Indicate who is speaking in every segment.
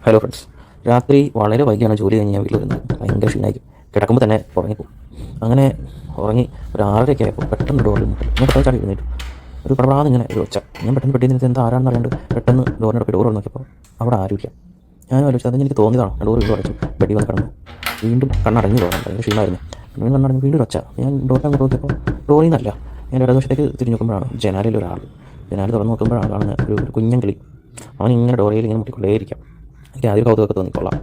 Speaker 1: Hello friends. രാത്രി വളരെ വൈകിയാണ് ജോലി കഴിഞ്ഞ് ഞാൻ വീട്ടിൽ വരുന്നത്. ഭയങ്കര ക്ഷീണമായിരിക്കും. കിടക്കുമ്പോൾ തന്നെ ഉറങ്ങിപ്പോകും. അങ്ങനെ ഉറങ്ങി ഒരു 6:30 ആയപ്പോൾ പെട്ടെന്ന് ഡോറിൽ മുട്ടി. ഞാൻ പെട്ടെന്ന് ചാടി എഴുന്നേറ്റു. ഒരു പടപടാന്ന് ഇങ്ങനെ ഒരു ഒച്ച. ഞാൻ പെട്ടെന്ന് പെട്ടി നിന്നിട്ട് എന്താ ആരാണെന്ന് അറിയാണ്ട് പെട്ടെന്ന് ഡോറിനടുത്ത് ഡോർ നോക്കിയപ്പോൾ അവിടെ ആരുമില്ല. ഞാൻ ആലോചിച്ചു അതിന് എനിക്ക് തോന്നിയതാണ്. ഡോർ വീണ്ടും അടച്ചു. ബെഡിൽ വന്ന് കിടന്നു. വീണ്ടും കണ്ണടഞ്ഞു തോന്നാൻ ഭയങ്കര ക്ഷീണമായിരുന്നു. വീണ്ടും കണ്ണടഞ്ഞു വീണ്ടും ഒരു ഒച്ച. ഞാൻ ഡോറിനെ അങ്ങോട്ട് നോക്കിയപ്പോൾ ഡോറിൽ നിന്നല്ല. ഞാൻ ഇടതുവശത്തേക്ക് തിരിഞ്ഞ് നോക്കുമ്പോഴാണ് ജനാലയിൽ ഒരാൾ. ജനാല തുറന്ന് നോക്കുമ്പോഴാണ് കാണുന്ന ഒരു കുഞ്ഞൻ കിളി. അവൻ ഇങ്ങനെ ഡോറയിൽ ഇങ്ങനെ മുട്ടിക്കൊണ്ടേയിരിക്കാം. എനിക്ക് ആദ്യം കൗതുകമൊക്കെ തോന്നിക്കൊള്ളാം.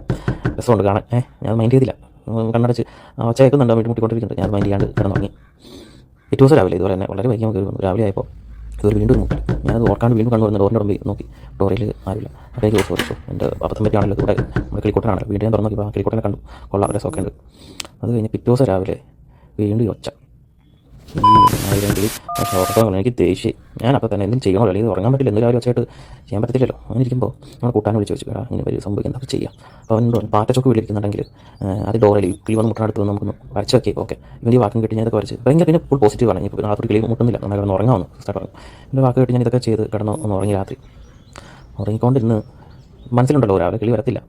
Speaker 1: രസമുണ്ട് കാണാൻ. ഞാൻ മൈൻഡ് ചെയ്തില്ല. കണ്ണടച്ച് ഒച്ച കേൾക്കുന്നുണ്ട്, വീട്ടിൽ മുട്ടിക്കൊണ്ടിരിക്കുന്നുണ്ട്. ഞാൻ മൈൻഡ് ചെയ്യാണ്ട് കിടന്നുറങ്ങി. പിറ്റേ ദിവസം രാവിലെ ഇതുപോലെ തന്നെ വളരെ വൈകി കയറി വന്നു. രാവിലെ ആയപ്പോൾ ഇതൊരു വീണ്ടും മുട്ടി. ഞാനത് ഓർക്കാണ്ട് വീണ്ടും കണ്ടു വന്ന് ഡോറിൻ്റെ ഉടമ്പി നോക്കി. ഡോറിൽ ആരില്ല. അപ്പോഴേക്ക് ദിവസം ഓടിച്ചു എൻ്റെ അബദ്ധം പറ്റിയാണല്ലോ. ഇവിടെ നമ്മുടെ കിളിക്കോട്ടനാണല്ലോ. വീണ്ടും ഞാൻ തുറന്നു നോക്കിയപ്പോൾ ആ കിളിക്കോട്ടനെ കണ്ടു. കൊള്ളാം, രസമൊക്കെ ഉണ്ട്. അത് കഴിഞ്ഞ് പിറ്റേ ദിവസം രാവിലെ വീണ്ടും ഈ ഒച്ച. ഈ 1000 കിളി ഷോർട്ടൊക്കെ എനിക്ക് ദേഷ്യം. ഞാൻ അപ്പോൾ തന്നെ എന്തെങ്കിലും ചെയ്യണമല്ലോ, അല്ലെങ്കിൽ ഉറങ്ങാൻ പറ്റില്ല. എന്തെങ്കിലും ഒച്ചയായിട്ട് ചെയ്യാൻ പറ്റത്തില്ലല്ലോ. അങ്ങനെ ഇരിക്കുമ്പോൾ നമ്മൾ കൂട്ടാൻ വിളിച്ച് വെച്ചു, ഇങ്ങനെ ഒരു സംഭവിക്കും, എന്തൊക്കെ ചെയ്യാം. അപ്പോൾ അവൻ പറഞ്ഞു പാറ്റച്ചൊക്കെ വിളിക്കുന്നുണ്ടെങ്കിൽ അത് ഡോറിൽ കിളി വന്ന് മുട്ടനടുത്ത് നമുക്കൊന്ന് വരച്ച് വെക്കേ. ഓക്കെ, ഇവൻ്റെ വാക്കും കേട്ട് ഞാൻ ഇതൊക്കെ വരച്ച് ഭയങ്കര പിന്നെ ഫുൾ പോസിറ്റീവ് ആണ്. ഇപ്പോൾ രാത്രി കിളി മുട്ടുന്നില്ല, നന്നായി കിടന്ന് ഉറങ്ങാമെന്ന് സ്റ്റാർട്ട് പറഞ്ഞു. എൻ്റെ വാക്ക് കേട്ട് ഞാൻ ഇതൊക്കെ ചെയ്ത് കിടന്ന് ഒന്ന് ഉറങ്ങി. രാത്രി ഉറങ്ങിക്കൊണ്ടിരുന്ന് മനസ്സിലുണ്ടല്ലോ രാവിലെ കിളി വരത്തില്ല.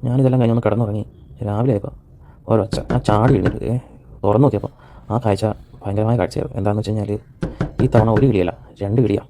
Speaker 1: ഞാനിതെല്ലാം കഴിഞ്ഞൊന്ന് കിടന്നുറങ്ങി. രാവിലെ ആയപ്പോൾ ഒരൊച്ച. ഞാൻ ചാടി എഴുന്നേറ്റ് തുറന്നു നോക്കിയപ്പോൾ ആ കാഴ്ച ഭയങ്കരമായ കാഴ്ചയായിരുന്നു. എന്താണെന്ന് വെച്ച് കഴിഞ്ഞാൽ ഈ തവണ ഒരു കിളിയല്ല, 2 കിളിയാണ്.